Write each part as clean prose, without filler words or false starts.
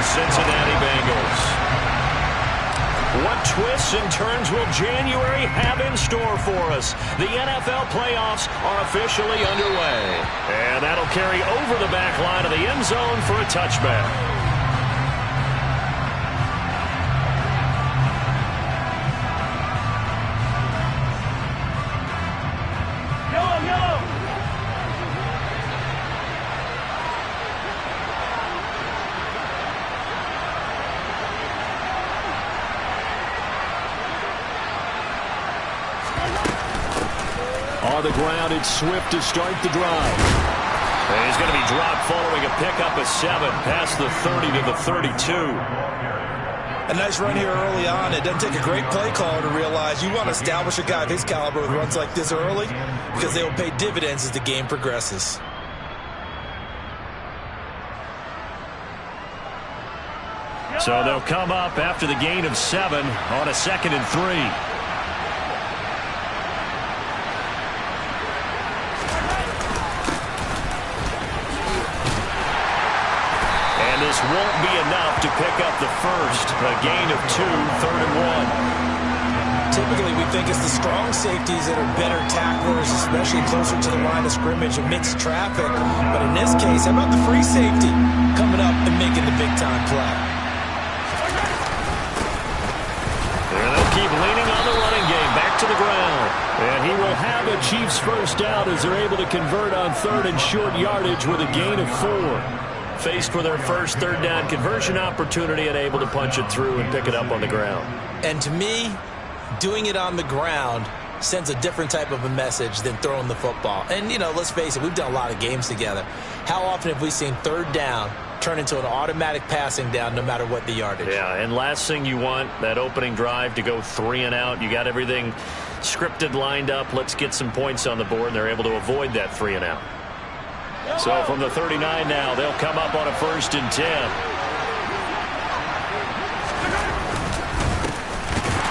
the Cincinnati Bengals. What twists and turns will January have in store for us? The NFL playoffs are officially underway. And that'll carry over the back line of the end zone for a touchback. On the ground, it's Swift to start the drive. And he's going to be dropped following a pickup of 7 past the 30 to the 32. A nice run here early on. It doesn't take a great play caller to realize you want to establish a guy of his caliber with runs like this early because they will pay dividends as the game progresses. So they'll come up after the gain of 7 on a 2nd and 3. This won't be enough to pick up the first. A gain of 2, 3rd and 1. Typically, we think it's the strong safeties that are better tacklers, especially closer to the line of scrimmage amidst traffic. But in this case, how about the free safety coming up and making the big-time play? And they'll keep leaning on the running game. Back to the ground. And he will have a Chiefs first down as they're able to convert on 3rd and short yardage with a gain of 4. Faced with their first 3rd down conversion opportunity and able to punch it through and pick it up on the ground. And to me, doing it on the ground sends a different type of a message than throwing the football. And, you know, let's face it, we've done a lot of games together. How often have we seen 3rd down turn into an automatic passing down no matter what the yardage? Yeah, and last thing you want, that opening drive to go 3 and out. You got everything scripted, lined up. Let's get some points on the board, and they're able to avoid that 3 and out. So from the 39 now, they'll come up on a 1st and 10.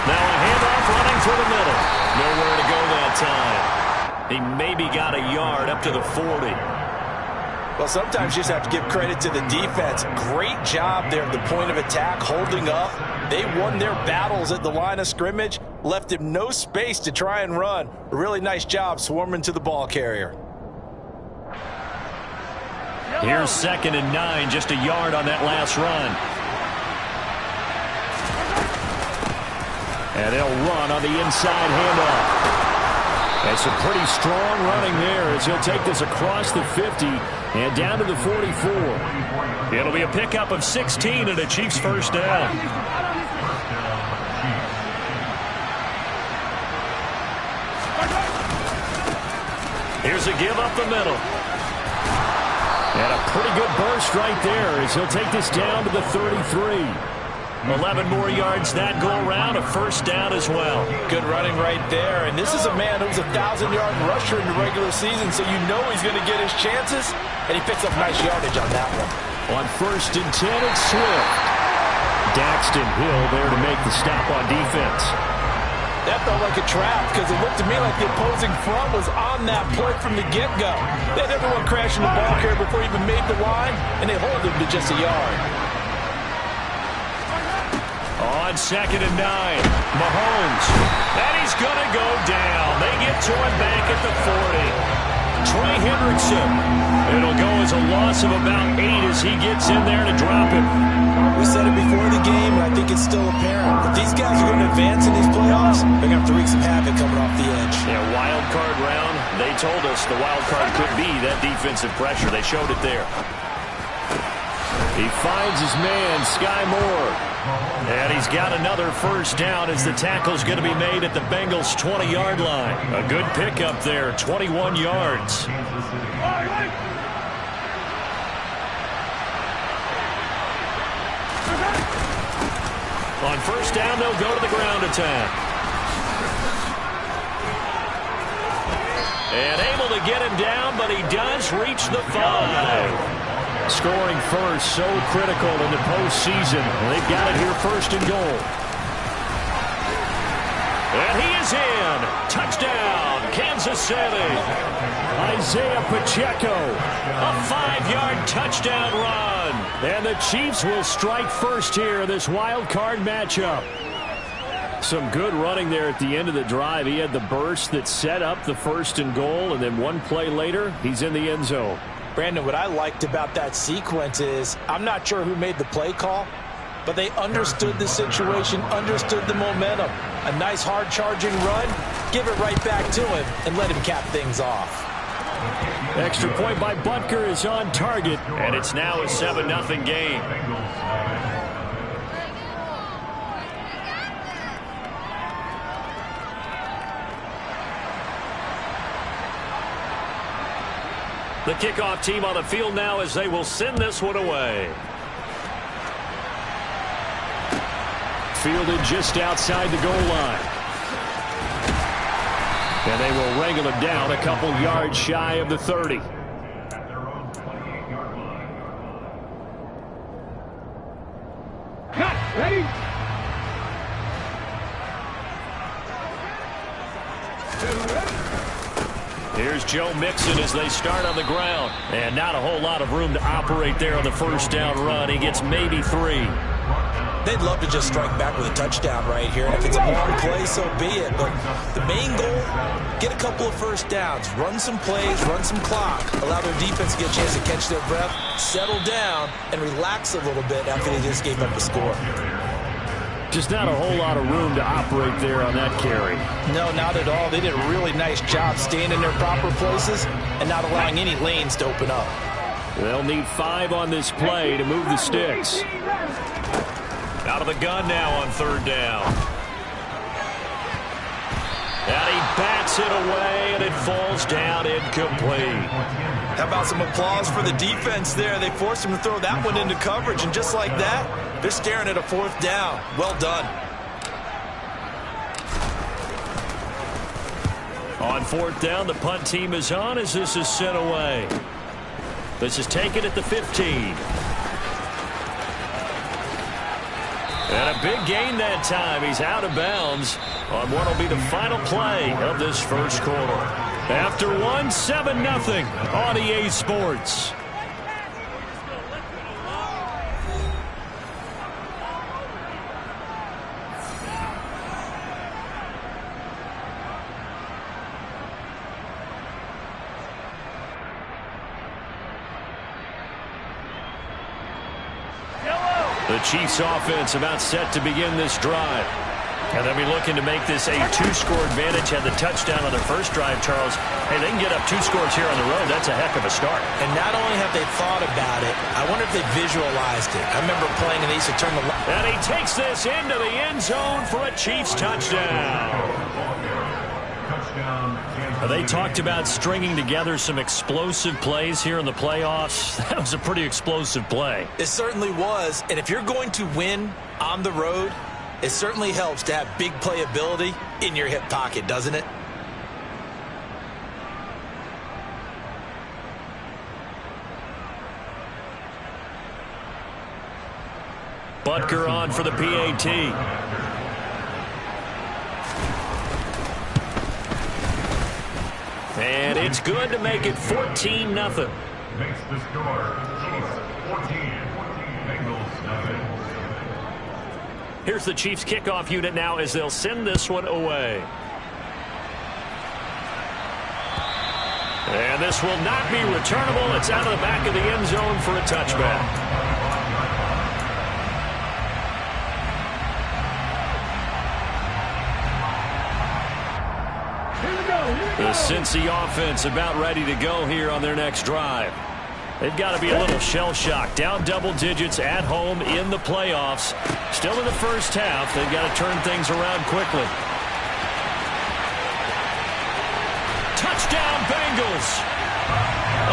Now a handoff running through the middle. Nowhere to go that time. He maybe got a yard up to the 40. Well, sometimes you just have to give credit to the defense. Great job there at the point of attack, holding up. They won their battles at the line of scrimmage, left him no space to try and run. A really nice job swarming to the ball carrier. Here's 2nd and 9, just a yard on that last run. And they'll run on the inside handoff. That's some pretty strong running there as he'll take this across the 50 and down to the 44. It'll be a pickup of 16 and a Chiefs first down. Here's a give up the middle. And a pretty good burst right there as he'll take this down to the 33. 11 more yards that go around, a first down as well. Good running right there. And this is a man who's a 1,000-yard rusher in the regular season, so you know he's going to get his chances. And he picks up nice yardage on that one. On 1st and 10, it's Swift. Daxton Hill there to make the stop on defense. That felt like a trap because it looked to me like the opposing front was on that play from the get-go. They had everyone crashing the ball carrier before he even made the line, and they hold him to just a yard. On 2nd and 9, Mahomes. And he's going to go down. They get to him back at the 40. Trey Hendrickson. It'll go as a loss of about 8 as he gets in there to drop him. We said it before the game, and I think it's still apparent. If these guys are going to advance in these playoffs, they're going to have to wreak some havoc coming off the edge. Yeah, wild card round. They told us the wild card could be that defensive pressure. They showed it there. He finds his man, Sky Moore. And he's got another first down as the tackle's going to be made at the Bengals' 20-yard line. A good pickup there, 21 yards. On first down, they'll go to the ground attack. And able to get him down, but he does reach the 5. Scoring first, so critical in the postseason. They've got it here, 1st and goal. And he is in. Touchdown, Kansas City. Isaiah Pacheco. A 5-yard touchdown run. And the Chiefs will strike first here in this wild card matchup. Some good running there at the end of the drive. He had the burst that set up the 1st and goal, and then one play later, he's in the end zone. Brandon, what I liked about that sequence is I'm not sure who made the play call, but they understood the situation, understood the momentum. A nice hard-charging run, give it right back to him, and let him cap things off. Extra point by Butker is on target, and it's now a 7-0 game. The kickoff team on the field now as they will send this one away. Fielded just outside the goal line. And they will wrangle him down a couple yards shy of the 30. Cut, ready? Here's Joe Mixon as they start on the ground. And not a whole lot of room to operate there on the first down run. He gets maybe 3. They'd love to just strike back with a touchdown right here. And if it's a long play, so be it. But the main goal, get a couple of first downs. Run some plays, run some clock. Allow their defense to get a chance to catch their breath, settle down, and relax a little bit after they just gave up a score. Just not a whole lot of room to operate there on that carry. No, not at all. They did a really nice job staying in their proper places and not allowing any lanes to open up. They'll need 5 on this play to move the sticks. Out of the gun now on 3rd down. And he bats it away, and it falls down incomplete. How about some applause for the defense there? They forced him to throw that one into coverage, and just like that, they're staring at a 4th down. Well done. On 4th down, the punt team is on as this is sent away. This is taken at the 15. And a big gain that time. He's out of bounds on what will be the final play of this first quarter. After 1, 7-0 on EA Sports. The Chiefs offense about set to begin this drive. And they'll be looking to make this a 2-score advantage. Had the touchdown on their first drive, Charles. Hey, they can get up 2 scores here on the road. That's a heck of a start. And not only have they thought about it, I wonder if they visualized it. I remember playing and they used to turn the line. And he takes this into the end zone for a Chiefs touchdown. They talked about stringing together some explosive plays here in the playoffs. That was a pretty explosive play. It certainly was. And if you're going to win on the road, it certainly helps to have big playability in your hip pocket, doesn't it? Butker on for the PAT. And it's good to make it 14-0. Makes the score Chiefs 14, Bengals nothing. Here's the Chiefs kickoff unit now as they'll send this one away. And this will not be returnable. It's out of the back of the end zone for a touchback. The Cincy offense about ready to go here on their next drive. They've got to be a little shell-shocked. Down double digits at home in the playoffs. Still in the first half. They've got to turn things around quickly. Touchdown, Bengals.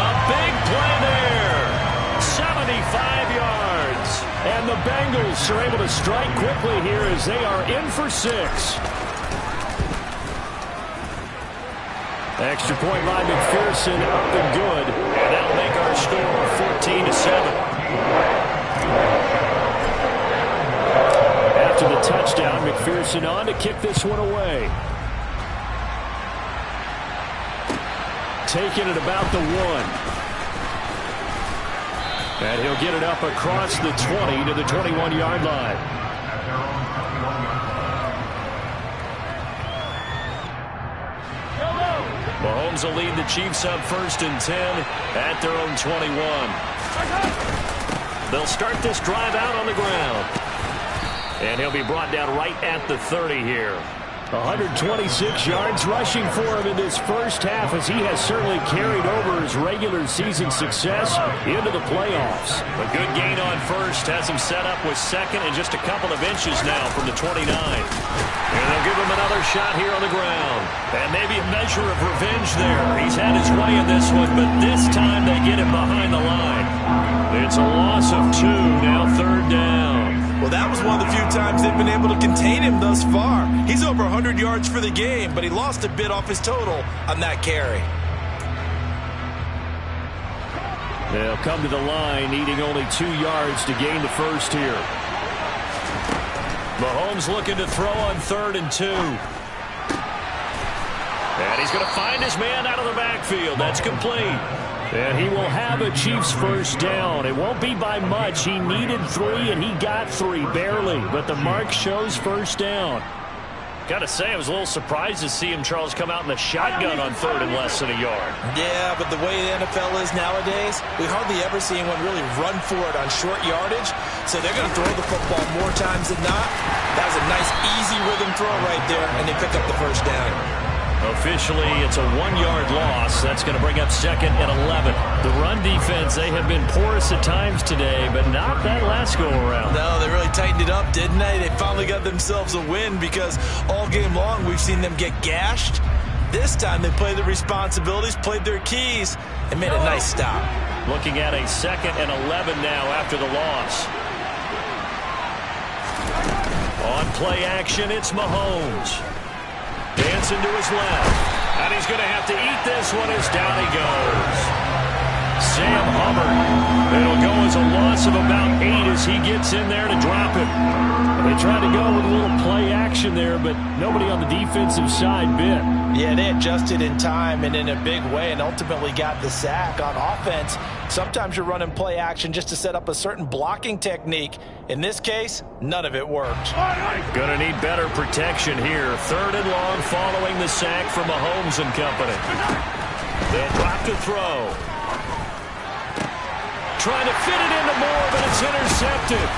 A big play there. 75 yards. And the Bengals are able to strike quickly here as they are in for 6. Extra point by McPherson, up and good. And that'll make our score 14-7. After the touchdown, McPherson on to kick this one away. taken at about the 1. And he'll get it up across the 20 to the 21-yard line. Mahomes will lead the Chiefs up 1st and 10 at their own 21. They'll start this drive out on the ground. And he'll be brought down right at the 30 here. 126 yards rushing for him in this first half, as he has certainly carried over his regular season success into the playoffs. A good gain on first has him set up with second and just a couple of inches now from the 29. And they'll give him another shot here on the ground. And maybe a measure of revenge there. He's had his way in this one, but this time they get him behind the line. It's a loss of 2, now 3rd down. Well, that was one of the few times they've been able to contain him thus far. He's over 100 yards for the game, but he lost a bit off his total on that carry. They'll come to the line, needing only 2 yards to gain the first here. Mahomes looking to throw on 3rd and 2. And he's going to find his man out of the backfield. That's complete. And he will have a Chiefs first down. It won't be by much. He needed 3, and he got 3, barely. But the mark shows first down. Got to say, I was a little surprised to see him, Charles, come out in the shotgun on 3rd and less than a yard. Yeah, but the way the NFL is nowadays, we hardly ever see anyone really run for it on short yardage. So they're going to throw the football more times than not. That was a nice, easy rhythm throw right there, and they pick up the first down. Officially, it's a 1-yard loss. That's going to bring up 2nd and 11. The run defense, they have been porous at times today, but not that last go-around. No, they really tightened it up, didn't they? They finally got themselves a win because all game long we've seen them get gashed. This time they played their responsibilities, played their keys, and made a nice stop. Looking at a 2nd and 11 now after the loss. On play action, it's Mahomes. Dancing to his left. And he's going to have to eat this one as down he goes. Sam Hubbard. It'll go as a loss of about 8 as he gets in there to drop it. They tried to go with a little play action there, but nobody on the defensive side bit. Yeah, they adjusted in time and in a big way and ultimately got the sack. On offense, sometimes you're running play action just to set up a certain blocking technique. In this case, none of it worked. Gonna need better protection here. 3rd and long following the sack from Mahomes and company. They'll drop to throw. Trying to fit it into Moore, but it's intercepted.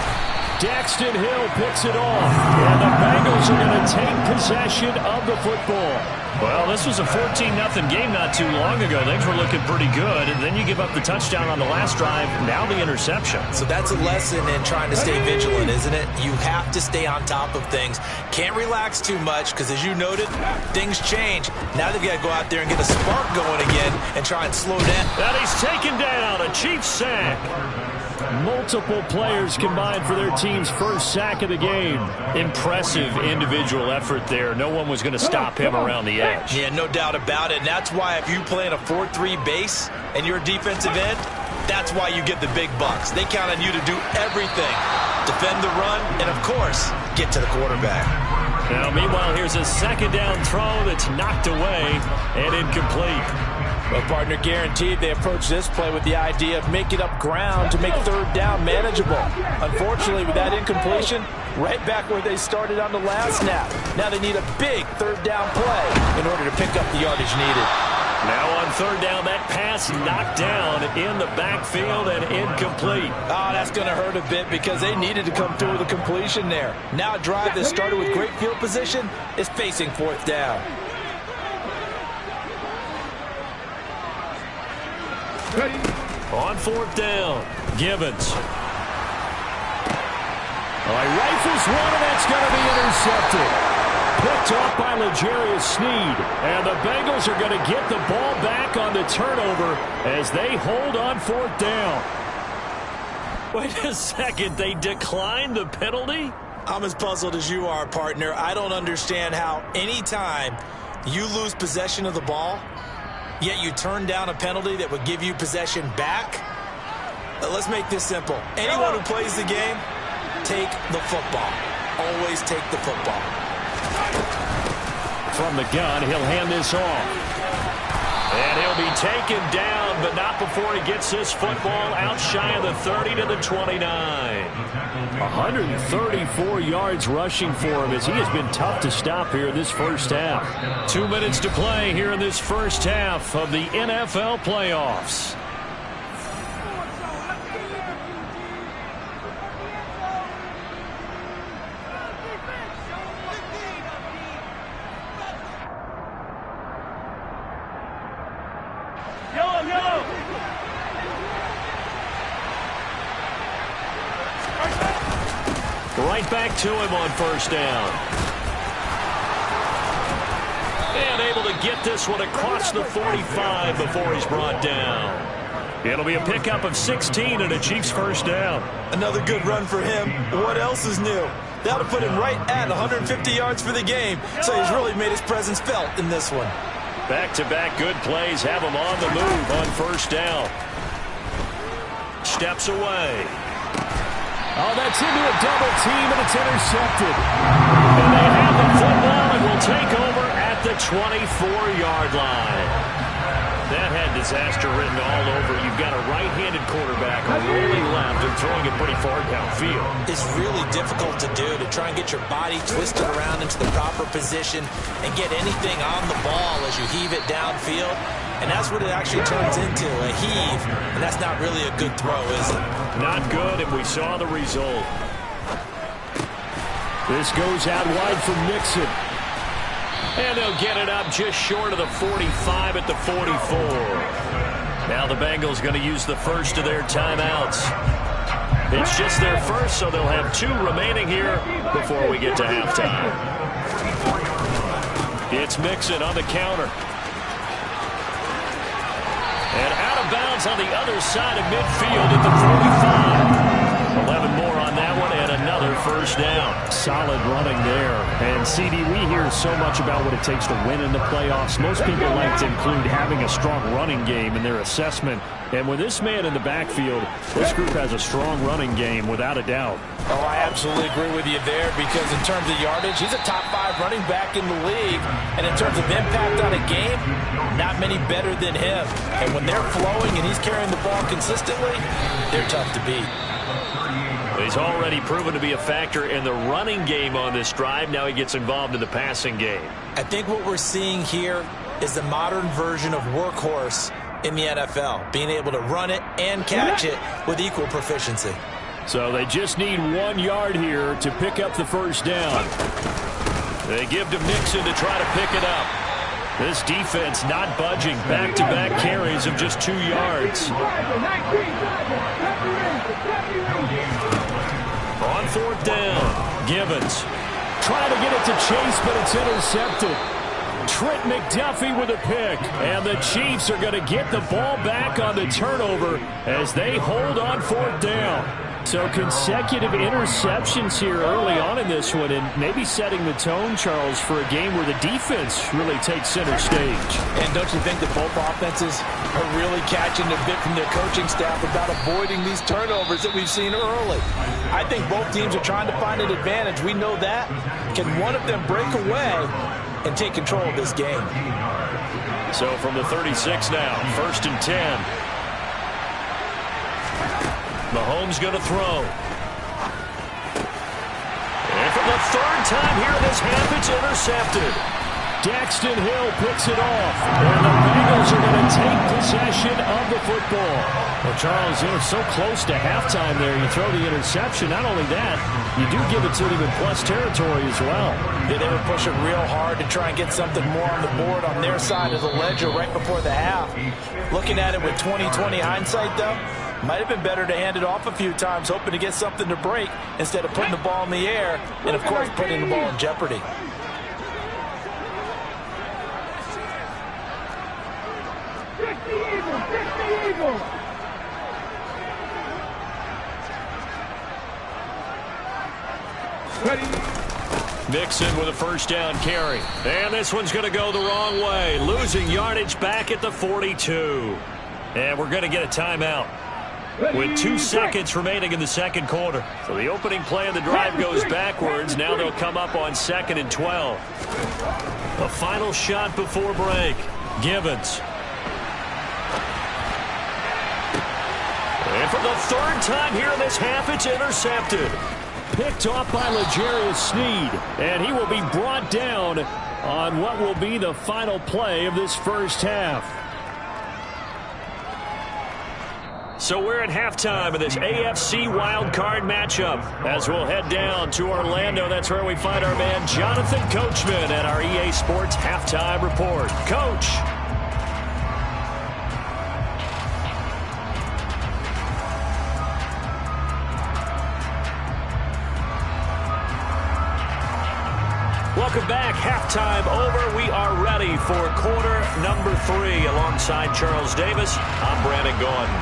Daxton Hill picks it off. And the Bengals are going to take possession of the football. Well, this was a 14-0 game not too long ago. Things were looking pretty good. And then you give up the touchdown on the last drive. Now the interception. So that's a lesson in trying to stay vigilant, isn't it? You have to stay on top of things. Can't relax too much because, as you noted, things change. Now they've got to go out there and get a spark going again and try and slow down. And he's taken down. A Chiefs sack. Multiple players combined for their team's first sack of the game. Impressive individual effort there. No one was going to stop him around the edge. Yeah, no doubt about it. And that's why if you play in a 4-3 base and you're a defensive end, that's why you get the big bucks. They count on you to do everything. Defend the run and, of course, get to the quarterback. Now, meanwhile, here's a 2nd down throw that's knocked away and incomplete. Well, partner, guaranteed they approach this play with the idea of making up ground to make 3rd down manageable. Unfortunately, with that incompletion, right back where they started on the last snap. Now they need a big 3rd down play in order to pick up the yardage needed. Now on 3rd down, that pass knocked down in the backfield and incomplete. Oh, that's going to hurt a bit because they needed to come through with a completion there. Now a drive that started with great field position is facing 4th down. On 4th down, Gibbons. He rifles one, and that's going to be intercepted. Picked off by L'Jarius Sneed. And the Bengals are going to get the ball back on the turnover as they hold on 4th down. Wait a second, they declined the penalty? I'm as puzzled as you are, partner. I don't understand how any time you lose possession of the ball, yet you turn down a penalty that would give you possession back. Let's make this simple. Anyone who plays the game, take the football. Always take the football. From the gun, he'll hand this off. And he'll be taken down, but not before he gets this football out shy of the 30 to the 29. 134 yards rushing for him as he has been tough to stop here in this first half. 2 minutes to play here in this first half of the NFL playoffs. Right back to him on first down. And able to get this one across the 45 before he's brought down. It'll be a pickup of 16 and a Chiefs first down. Another good run for him. What else is new? That'll put him right at 150 yards for the game. So he's really made his presence felt in this one. Back-to-back good plays have him on the move on first down. Steps away. Oh, that's into a double team, and it's intercepted. And they have the football and will take over at the 24-yard line. That had disaster written all over. You've got a right-handed quarterback rolling left and throwing it pretty far downfield. It's really difficult to do, to try and get your body twisted around into the proper position and get anything on the ball as you heave it downfield. And that's what it actually turns into, a heave. And that's not really a good throw, is it? Not good, and we saw the result. This goes out wide from Mixon. And they'll get it up just short of the 45 at the 44. Now the Bengals going to use the first of their timeouts. It's just their first, so they'll have 2 remaining here before we get to halftime. It's Mixon on the counter. And out of bounds on the other side of midfield at the 45. 11 more on that one and another first down. Solid running there. And, CD, we hear so much about what it takes to win in the playoffs. Most people like to include having a strong running game in their assessment. And with this man in the backfield, this group has a strong running game without a doubt. Oh, I absolutely agree with you there, because in terms of yardage, he's a top 5 running back in the league. And in terms of impact on a game, not many better than him. And when they're flowing and he's carrying the ball consistently, they're tough to beat. He's already proven to be a factor in the running game on this drive. Now he gets involved in the passing game. I think what we're seeing here is the modern version of workhorse in the NFL, being able to run it and catch it with equal proficiency. So they just need 1 yard here to pick up the first down. They give to Mixon to try to pick it up. This defense not budging. Back-to-back carries of just 2 yards. On fourth down, Givens trying to get it to Chase, but it's intercepted. Trent McDuffie with a pick. And the Chiefs are going to get the ball back on the turnover as they hold on fourth down. So consecutive interceptions here early on in this one, and maybe setting the tone, Charles, for a game where the defense really takes center stage. And don't you think that both offenses are really catching a bit from their coaching staff about avoiding these turnovers that we've seen early? I think both teams are trying to find an advantage. We know that. Can one of them break away and take control of this game? So from the 36 now, 1st and 10. Mahomes going to throw. And for the 3rd time here in this half, it's intercepted. Daxton Hill picks it off. And the Bengals are going to take possession of the football. Well, Charles, you're so close to halftime there. You throw the interception. Not only that, you do give it to them in plus territory as well. Yeah, they were pushing real hard to try and get something more on the board on their side of the ledger right before the half. Looking at it with 20/20 hindsight, though, might have been better to hand it off a few times, hoping to get something to break instead of putting the ball in the air and, of course, putting the ball in jeopardy. Mixon with a first down carry. And this one's going to go the wrong way. Losing yardage back at the 42. And we're going to get a timeout with 2 seconds remaining in the second quarter. So the opening play of the drive goes backwards. Now they'll come up on 2nd and 12. A final shot before break. Givens For the third time here in this half, it's intercepted. Picked off by L'Jarius Sneed, and he will be brought down on what will be the final play of this first half. So we're at halftime of this AFC wildcard matchup. As we'll head down to Orlando, that's where we find our man Jonathan Coachman at our EA Sports Halftime Report. Coach. Welcome back. Halftime over. We are ready for quarter number 3. Alongside Charles Davis, I'm Brandon Gaudin.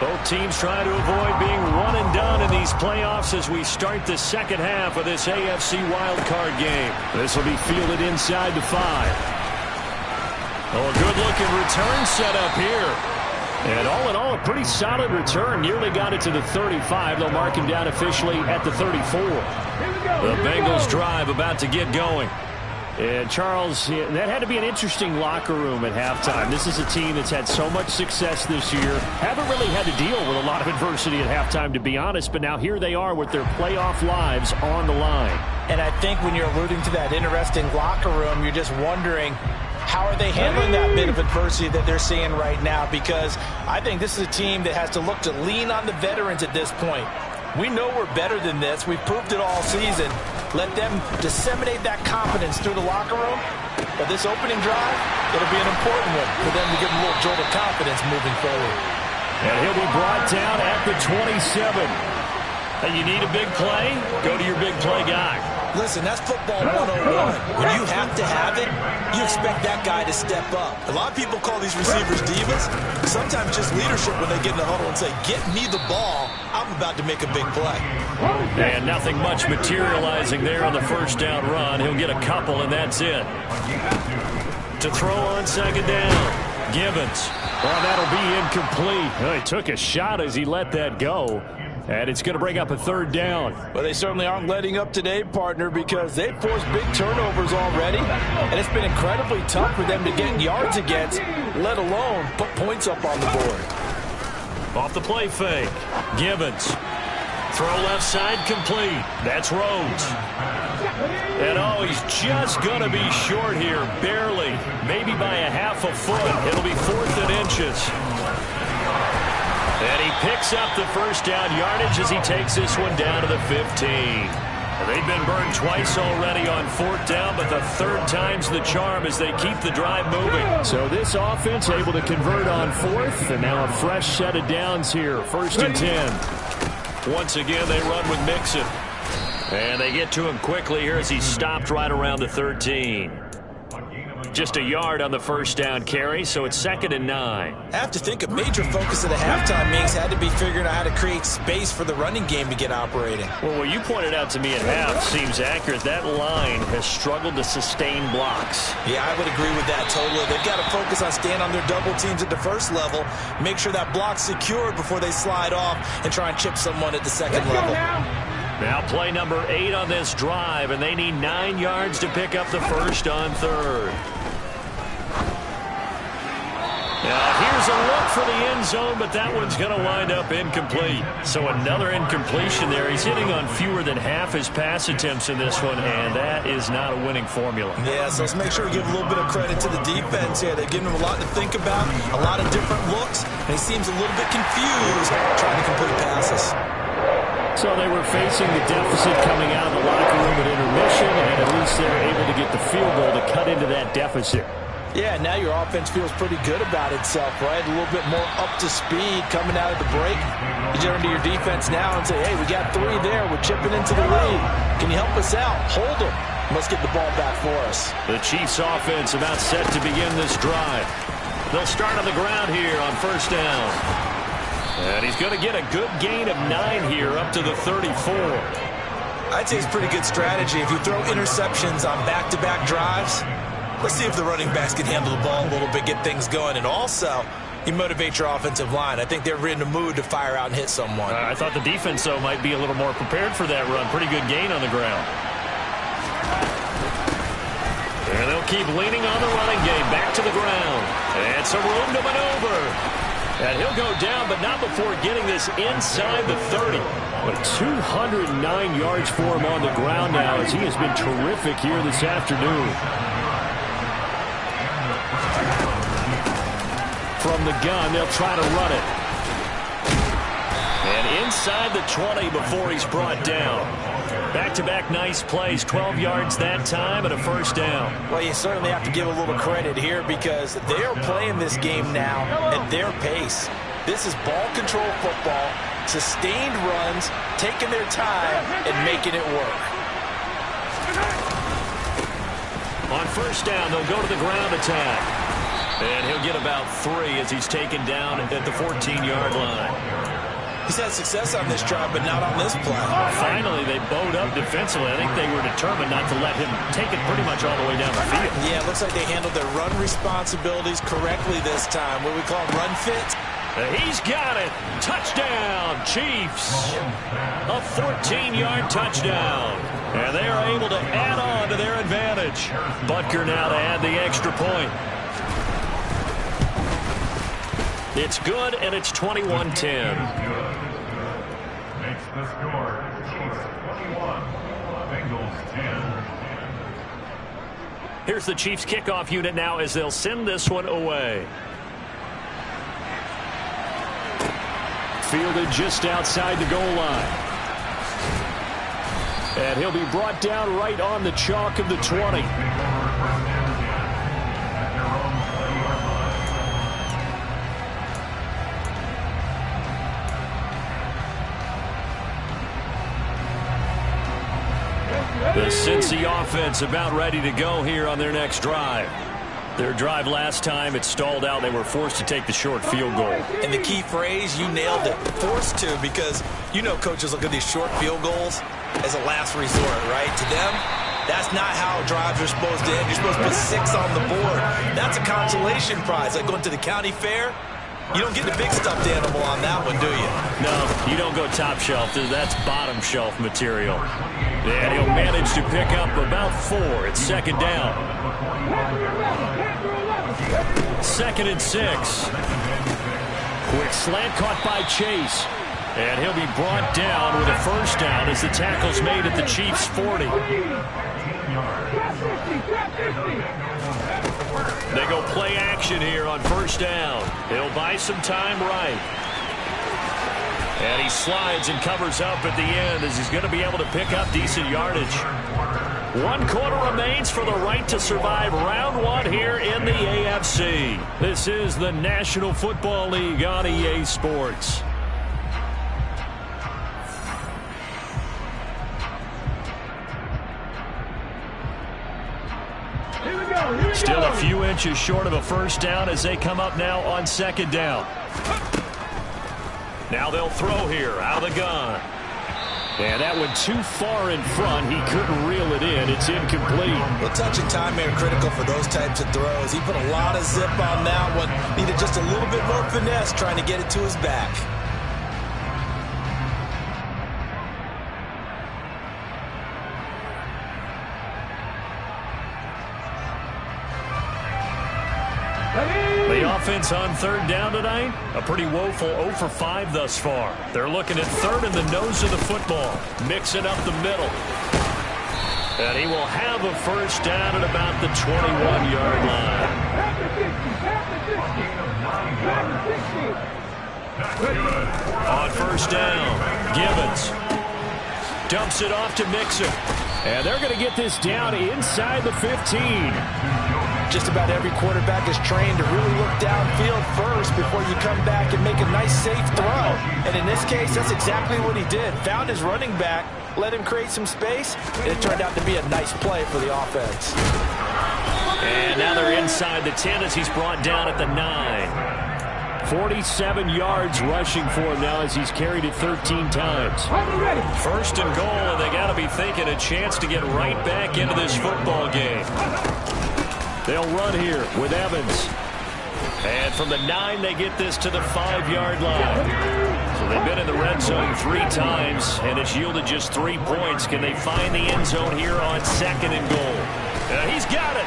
Both teams trying to avoid being run and done in these playoffs as we start the second half of this AFC wildcard game. This will be fielded inside the 5. Oh, a good-looking return set up here. And all in all, a pretty solid return. Nearly got it to the 35. They'll mark him down officially at the 34. The Bengals drive about to get going. And Charles, that had to be an interesting locker room at halftime. This is a team that's had so much success this year. Haven't really had to deal with a lot of adversity at halftime, to be honest. But now here they are with their playoff lives on the line. And I think when you're alluding to that interesting locker room, you're just wondering, how are they handling that bit of adversity that they're seeing right now? Because I think this is a team that has to look to lean on the veterans at this point. We know we're better than this. We've proved it all season. Let them disseminate that confidence through the locker room. But this opening drive, it'll be an important one for them to give them a little jolt of confidence moving forward. And he'll be brought down at the 27. Hey, you need a big play? Go to your big play guy. Listen, that's football 101. When you have to have it, you expect that guy to step up. A lot of people call these receivers divas. Sometimes just leadership when they get in the huddle and say, get me the ball, I'm about to make a big play. And nothing much materializing there on the first down run. He'll get a couple, and that's it. To throw on second down, Gibbons. Well, that'll be incomplete. Well, he took a shot as he let that go. And it's going to bring up a third down. Well, they certainly aren't letting up today, partner, because they've forced big turnovers already. And it's been incredibly tough for them to get yards against, let alone put points up on the board. Off the play fake. Gibbons. Throw left side complete. That's Rhodes. And oh, he's just going to be short here, barely. Maybe by a half a foot. It'll be 4th and inches. And he picks up the first down yardage as he takes this one down to the 15. They've been burned twice already on 4th down, but the third time's the charm as they keep the drive moving. So this offense able to convert on 4th, and now a fresh set of downs here. 1st and 10. Once again, they run with Mixon. And they get to him quickly here as he's stopped right around the 13. Just a yard on the first down carry, so it's 2nd and 9. I have to think a major focus of the halftime meetings had to be figuring out how to create space for the running game to get operating. Well, what you pointed out to me at half seems accurate. That line has struggled to sustain blocks. Yeah, I would agree with that totally. They've got to focus on staying on their double teams at the first level, make sure that block's secured before they slide off and try and chip someone at the second level. Now play number 8 on this drive, and they need 9 yards to pick up the first on 3rd. Now here's a look for the end zone, but that one's going to wind up incomplete. So another incompletion there. He's hitting on fewer than half his pass attempts in this one, and that is not a winning formula. Yeah, so let's make sure we give a little bit of credit to the defense here. They're giving him a lot to think about, a lot of different looks, and he seems a little bit confused trying to complete passes. So they were facing the deficit coming out of the locker room at intermission, and at least they're able to get the field goal to cut into that deficit. Yeah, now your offense feels pretty good about itself, right? A little bit more up to speed coming out of the break. You turn to your defense now and say, hey, we got 3 there. We're chipping into the lead. Can you help us out? Hold them. Let's get the ball back for us. The Chiefs offense about set to begin this drive. They'll start on the ground here on first down. And he's going to get a good gain of 9 here up to the 34. I'd say it's pretty good strategy. If you throw interceptions on back-to-back drives, let's see if the running backs can handle the ball a little bit, get things going. And also, you motivate your offensive line. I think they're in the mood to fire out and hit someone. I thought the defense, though, might be a little more prepared for that run. Pretty good gain on the ground. And they'll keep leaning on the running game. Back to the ground. And some room to maneuver. And he'll go down, but not before getting this inside the 30. But 209 yards for him on the ground now, as he has been terrific here this afternoon. From the gun, they'll try to run it. And inside the 20 before he's brought down. Back-to-back nice plays, 12 yards that time and a first down. Well, you certainly have to give a little credit here because they are playing this game now at their pace. This is ball control football, sustained runs, taking their time and making it work. On first down, they'll go to the ground attack. And he'll get about 3 as he's taken down at the 14-yard line. He's had success on this drive, but not on this play. Finally, they bowed up defensively. I think they were determined not to let him take it pretty much all the way down the field. Yeah, it looks like they handled their run responsibilities correctly this time. What we call run fit. He's got it. Touchdown, Chiefs. A 14-yard touchdown. And they are able to add on to their advantage. Butker now to add the extra point. It's good, and it's 21-10. Makes the score. Chiefs 21, Bengals 10. Here's the Chiefs kickoff unit now as they'll send this one away. Fielded just outside the goal line. And he'll be brought down right on the chalk of the 20. The Cincy offense about ready to go here on their next drive. Their drive last time, it stalled out. They were forced to take the short field goal. And the key phrase, you nailed it. Forced to, because you know coaches look at these short field goals as a last resort, right? To them, that's not how drives are supposed to end. You're supposed to put 6 on the board. That's a consolation prize, like going to the county fair. You don't get the big stuffed animal on that one, do you? No, you don't go top shelf. That's bottom shelf material. And he'll manage to pick up about 4. It's second down. 2nd and 6. Quick slant caught by Chase. And he'll be brought down with a first down as the tackle's made at the Chiefs' 40. They go play action here on first down. He'll buy some time right. And he slides and covers up at the end as he's going to be able to pick up decent yardage. 1 quarter remains for the right to survive round 1 here in the AFC. This is the National Football League on EA Sports. Still a few inches short of a first down as they come up now on second down. Now they'll throw here out of the gun. And that went too far in front. He couldn't reel it in. It's incomplete. Well, touch and time are critical for those types of throws. He put a lot of zip on that one. Needed just a little bit more finesse trying to get it to his back. The offense on third down tonight, a pretty woeful 0 for 5 thus far. They're looking at third in the nose of the football, mixing up the middle. And he will have a first down at about the 21-yard line. On first down, Gibbons dumps it off to Mixon. And they're going to get this down inside the 15. Just about every quarterback is trained to really look downfield first before you come back and make a nice, safe throw. And in this case, that's exactly what he did. Found his running back, let him create some space, and it turned out to be a nice play for the offense. And now they're inside the 10 as he's brought down at the 9. 47 yards rushing for him now as he's carried it 13 times. First and goal, and they got to be thinking a chance to get right back into this football game. They'll run here with Evans. And from the 9, they get this to the 5-yard line. So they've been in the red zone 3 times, and it's yielded just 3 points. Can they find the end zone here on second and goal? He's got it.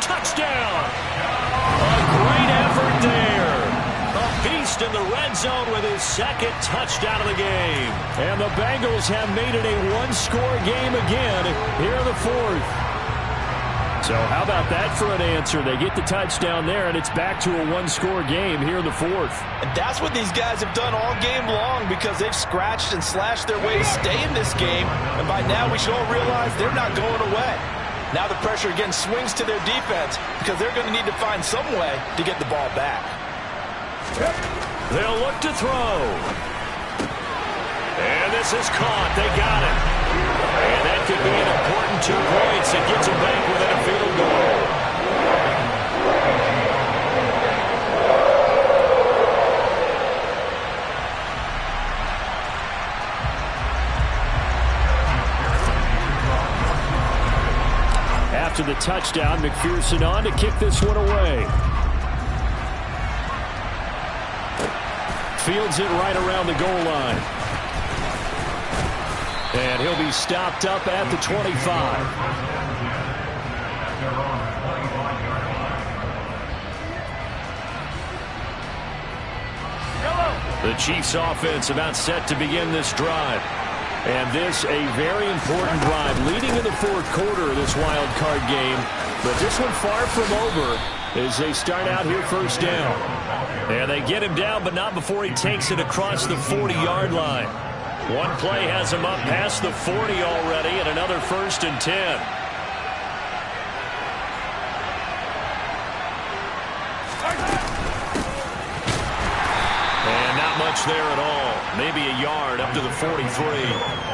Touchdown. A great effort there. A beast in the red zone with his second touchdown of the game. And the Bengals have made it a one-score game again here in the fourth. So how about that for an answer? They get the touchdown there, and it's back to a one-score game here in the fourth. And that's what these guys have done all game long because they've scratched and slashed their way to stay in this game. And by now we should all realize they're not going away. Now the pressure again swings to their defense because they're going to need to find some way to get the ball back. They'll look to throw. And this is caught. They got it. And that could be an important 2 points. It gets them back within a field goal. After the touchdown, McPherson on to kick this one away. Fields it right around the goal line. And he'll be stopped up at the 25. The Chiefs offense about set to begin this drive. And this a very important drive leading in the fourth quarter of this wild card game. But this one far from over as they start out here first down. And they get him down, but not before he takes it across the 40-yard line. One play has him up past the 40 already, and another 1st and 10. And not much there at all. Maybe a yard up to the 43.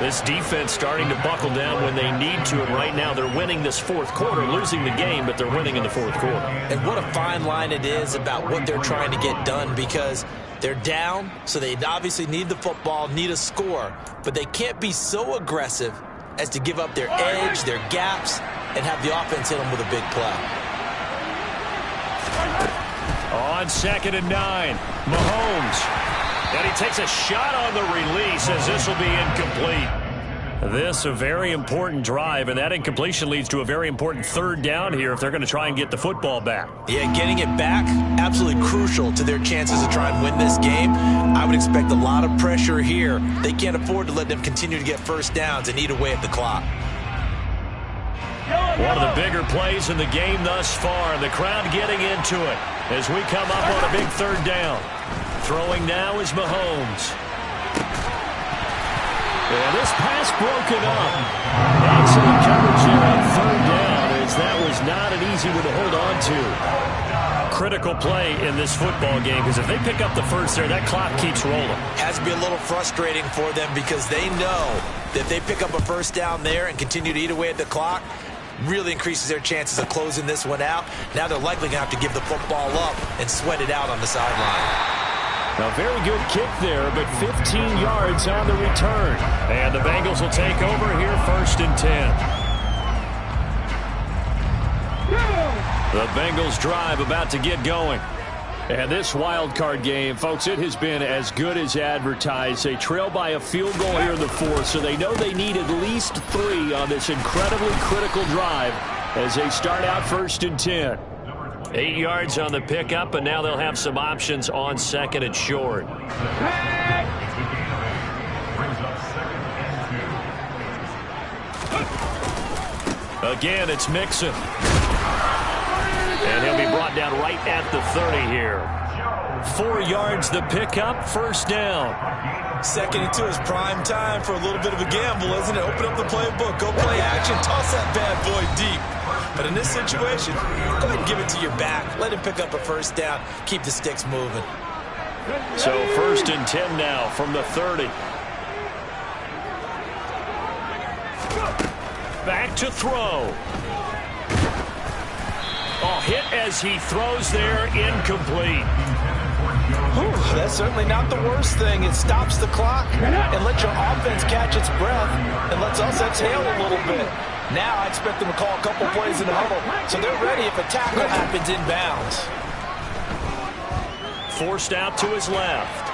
This defense starting to buckle down when they need to, and right now they're winning this fourth quarter, losing the game, but they're winning in the fourth quarter. And what a fine line it is about what they're trying to get done because they're down, so they obviously need the football, need a score, but they can't be so aggressive as to give up their edge, their gaps, and have the offense hit them with a big play. On 2nd and 9, Mahomes. And he takes a shot on the release as this will be incomplete. This a very important drive, and that incompletion leads to a very important 3rd down here if they're going to try and get the football back. Yeah, getting it back, absolutely crucial to their chances to try and win this game. I would expect a lot of pressure here. They can't afford to let them continue to get first downs and eat away at the clock. One of the bigger plays in the game thus far, and the crowd getting into it as we come up on a big 3rd down. Throwing now is Mahomes. And this pass broken up. Excellent coverage here on 3rd down as that was not an easy one to hold on to. Critical play in this football game because if they pick up the first there, that clock keeps rolling. Has to be a little frustrating for them because they know that if they pick up a first down there and continue to eat away at the clock, really increases their chances of closing this one out. Now they're likely going to have to give the football up and sweat it out on the sideline. A very good kick there, but 15 yards on the return. And the Bengals will take over here 1st and 10. The Bengals drive about to get going. And this wild card game, folks, it has been as good as advertised. They trail by a field goal here in the fourth, so they know they need at least 3 on this incredibly critical drive as they start out 1st and 10. 8 yards on the pickup, and now they'll have some options on 2nd and short. Again, it's Mixon. And he'll be brought down right at the 30 here. 4 yards the pickup, 1st down. 2nd and 2 is prime time for a little bit of a gamble, isn't it? Open up the playbook, go play action, toss that bad boy deep. But in this situation, go ahead and give it to your back. Let him pick up a 1st down. Keep the sticks moving. So 1st and 10 now from the 30. Back to throw. Oh, hit as he throws there, incomplete. Whew, that's certainly not the worst thing. It stops the clock and lets your offense catch its breath and lets us exhale a little bit. Now I expect them to call a couple plays in the huddle, so they're ready if a tackle happens inbounds. Forced out to his left.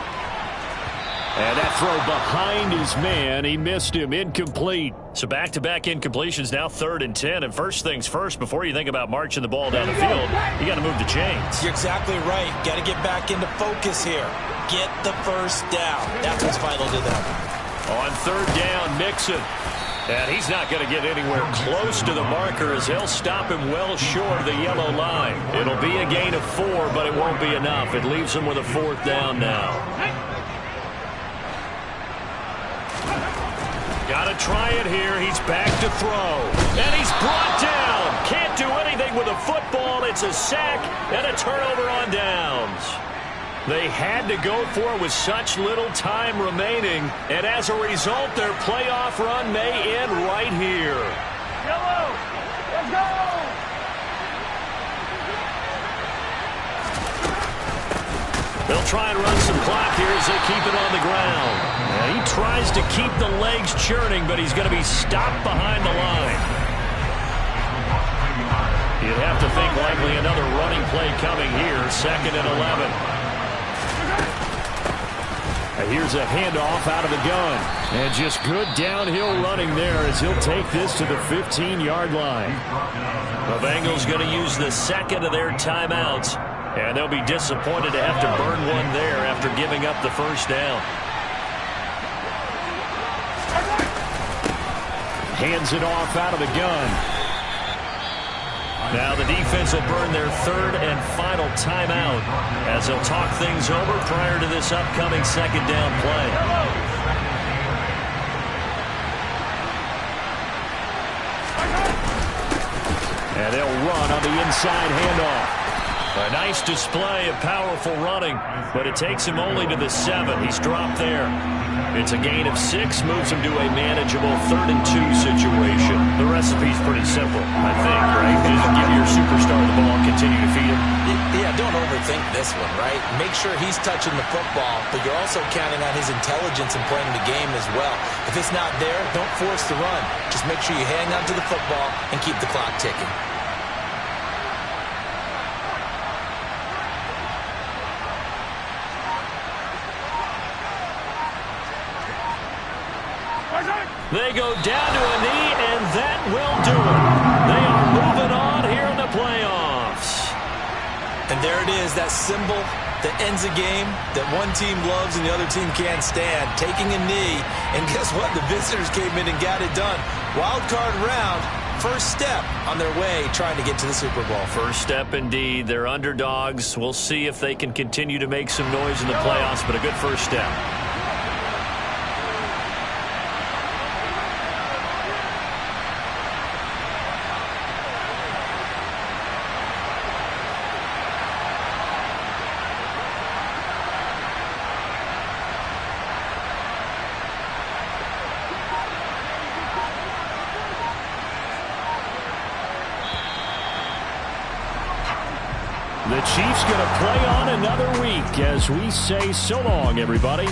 And that throw behind his man, he missed him, incomplete. So back-to-back incompletions, now 3rd and 10. And first things first, before you think about marching the ball down the field, you got to move the chains. You're exactly right. Got to get back into focus here. Get the first down. That's what's vital to them. On 3rd down, Mixon. And he's not going to get anywhere close to the marker as he'll stop him well short of the yellow line. It'll be a gain of 4, but it won't be enough. It leaves him with a 4th down now. Got to try it here. He's back to throw. And he's brought down. Can't do anything with a football. It's a sack and a turnover on downs. They had to go for it with such little time remaining. And as a result, their playoff run may end right here. Yellow, let's go! They'll try and run some clock here as they keep it on the ground. And he tries to keep the legs churning, but he's going to be stopped behind the line. You'd have to think likely another running play coming here. 2nd and 11. Here's a handoff out of the gun. And just good downhill running there as he'll take this to the 15-yard line. The Bengals going to use the 2nd of their timeouts. And they'll be disappointed to have to burn one there after giving up the first down. Hands it off out of the gun. Now the defense will burn their 3rd and final timeout as they'll talk things over prior to this upcoming 2nd down play. And they'll run on the inside handoff. A nice display of powerful running, but it takes him only to the 7. He's dropped there. It's a gain of 6, moves him to a manageable 3rd and 2 situation. The recipe's pretty simple, I think, right? Just give your superstar the ball and continue to feed him. Yeah, don't overthink this one, right? Make sure he's touching the football, but you're also counting on his intelligence in playing the game as well. If it's not there, don't force the run. Just make sure you hang on to the football and keep the clock ticking. They go down to a knee, and that will do it. They are moving on here in the playoffs. And there it is, that symbol that ends a game that one team loves and the other team can't stand, taking a knee. And guess what? The visitors came in and got it done. Wild card round, first step on their way trying to get to the Super Bowl. First step indeed. They're underdogs. We'll see if they can continue to make some noise in the playoffs, but a good first step. The Chiefs going to play on another week as we say so long, everybody.